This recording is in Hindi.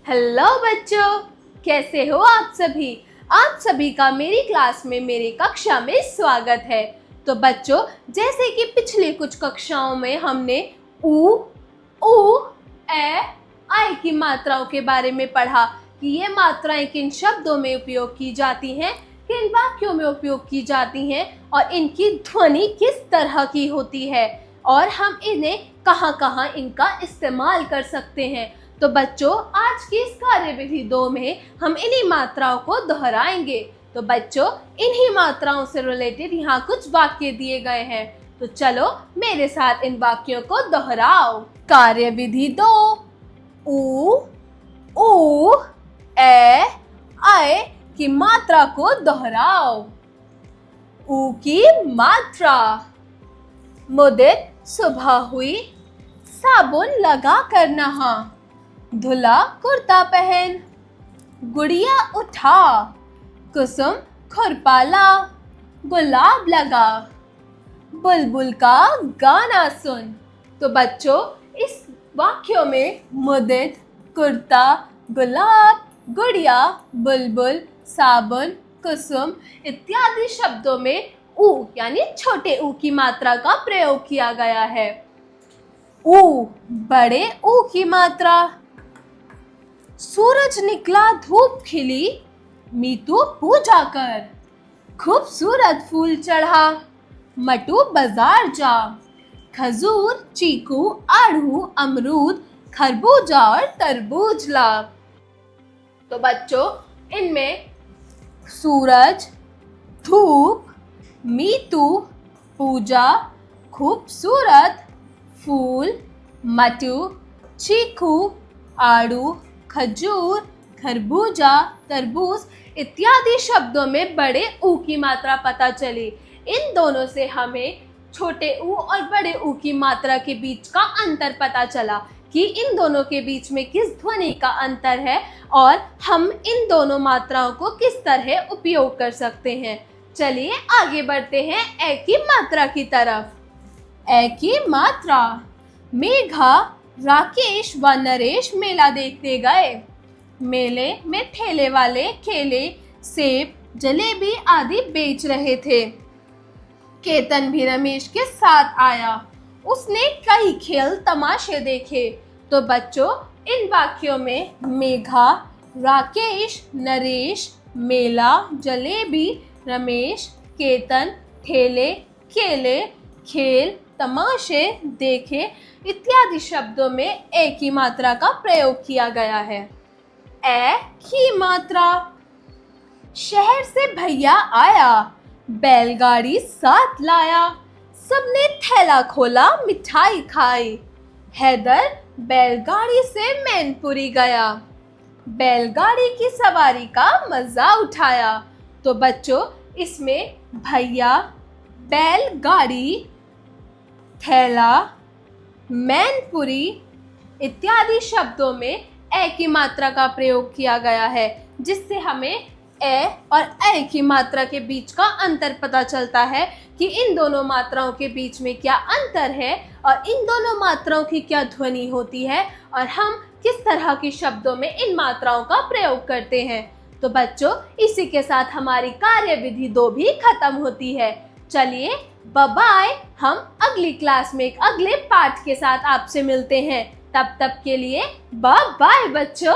हेलो बच्चों, कैसे हो आप सभी। आप सभी का मेरी क्लास में, मेरी कक्षा में स्वागत है। तो बच्चों, जैसे कि पिछले कुछ कक्षाओं में हमने ऊ, ऊ, ए, आई की मात्राओं के बारे में पढ़ा कि ये मात्राएं किन शब्दों में उपयोग की जाती हैं, किन वाक्यों में उपयोग की जाती हैं और इनकी ध्वनि किस तरह की होती है और हम इन्हें कहाँ-कहाँ इनका इस्तेमाल कर सकते हैं। तो बच्चों, आज की इस कार्यविधि 2 में हम इन्हीं मात्राओं को दोहराएंगे। तो बच्चों, इन्हीं मात्राओं से रिलेटेड यहाँ कुछ वाक्य दिए गए हैं, तो चलो मेरे साथ इन वाक्यों को दोहराओ। कार्यविधि 2, ऊ, ऊ, ए, आए की मात्रा को दोहराओ। ऊ की मात्रा। मुदित सुबह हुई, साबुन लगा कर नहा, धुला कुर्ता पहन, गुड़िया उठा, कुसुम खुरपाला, गुलाब लगा, बुलबुल का गाना सुन। तो बच्चों, इस वाक्यों में मुदित, कुर्ता, गुलाब, गुड़िया, बुलबुल, साबुन, कुसुम इत्यादि शब्दों में ऊ यानी छोटे ऊ की मात्रा का प्रयोग किया गया है। ऊ, बड़े ऊ की मात्रा। सूरज निकला, धूप खिली, मीतू पूजा कर, खूबसूरत फूल चढ़ा, मटू बाजार जा, खजूर, चीकू, आड़ू, अमरूद, खरबूजा और तरबूज ला। तो बच्चों, इनमें सूरज, धूप, मीतू, पूजा, खूबसूरत, फूल, मटू, चीकू, आड़ू, खजूर, खरबूजा, तरबूज इत्यादि शब्दों में बड़े ऊ की मात्रा पता चली। इन दोनों से हमें छोटे ऊ और बड़े ऊ की मात्रा के बीच का अंतर पता चला कि इन दोनों के बीच में किस ध्वनि का अंतर है और हम इन दोनों मात्राओं को किस तरह उपयोग कर सकते हैं। चलिए आगे बढ़ते हैं ए की मात्रा की तरफ। ए की मात्रा। मेघा, राकेश व नरेश मेला देखते गए। मेले में ठेले वाले केले, सेब, जलेबी आदि बेच रहे थे। केतन भी रमेश के साथ आया। उसने कई खेल तमाशे देखे। तो बच्चों, इन वाक्यों में मेघा, राकेश, नरेश, मेला, जलेबी, रमेश, केतन, ठेले, केले, खेल, तमाशे, देखे इत्यादि शब्दों में ए की मात्रा का प्रयोग किया गया है। ए की मात्रा। शहर से भैया आया, बैलगाड़ी साथ लाया, सबने थैला खोला, मिठाई खाई। हैदर बैलगाड़ी से मैनपुरी गया, बैलगाड़ी की सवारी का मजा उठाया। तो बच्चों, इसमें भैया, बैलगाड़ी, थैला, मैनपुरी इत्यादि शब्दों में ए की मात्रा का प्रयोग किया गया है, जिससे हमें ए और ए की मात्रा के बीच का अंतर पता चलता है कि इन दोनों मात्राओं के बीच में क्या अंतर है और इन दोनों मात्राओं की क्या ध्वनि होती है और हम किस तरह के शब्दों में इन मात्राओं का प्रयोग करते हैं। तो बच्चों, इसी के साथ हमारी कार्यविधि 2 भी खत्म होती है। चलिए बाय बाय, हम अगली क्लास में एक अगले पाठ के साथ आपसे मिलते हैं। तब तक के लिए बाय बाय बच्चों।